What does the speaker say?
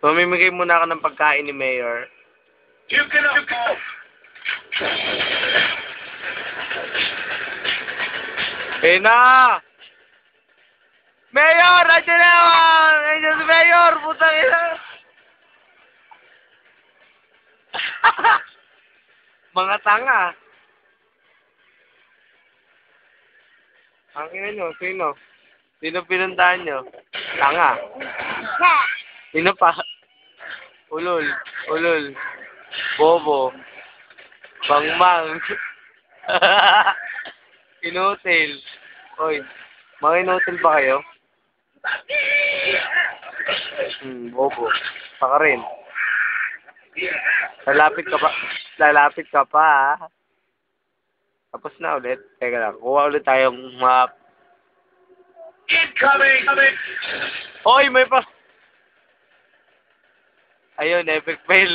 Mamimigay muna ako ng pagkain ni Mayor. You can go. Eh na! Mayor! Andiyan na naman! Andiyan si Mayor! Putang ina! Mga tanga. Ang ina nyo, sino? Sino pinuntahan nyo? Tanga. Sino pa? Ulol. Ulol. Bobo. Bangmang. Inutil. Oy, mga inutil ba kayo? Bobo. Saka rin. Lalapit ka pa. Lalapit ka pa, ha? Tapos na ulit. Teka lang. Kuha ulit tayong map. Incoming! Hoy, may pa... Ayun, epic fail.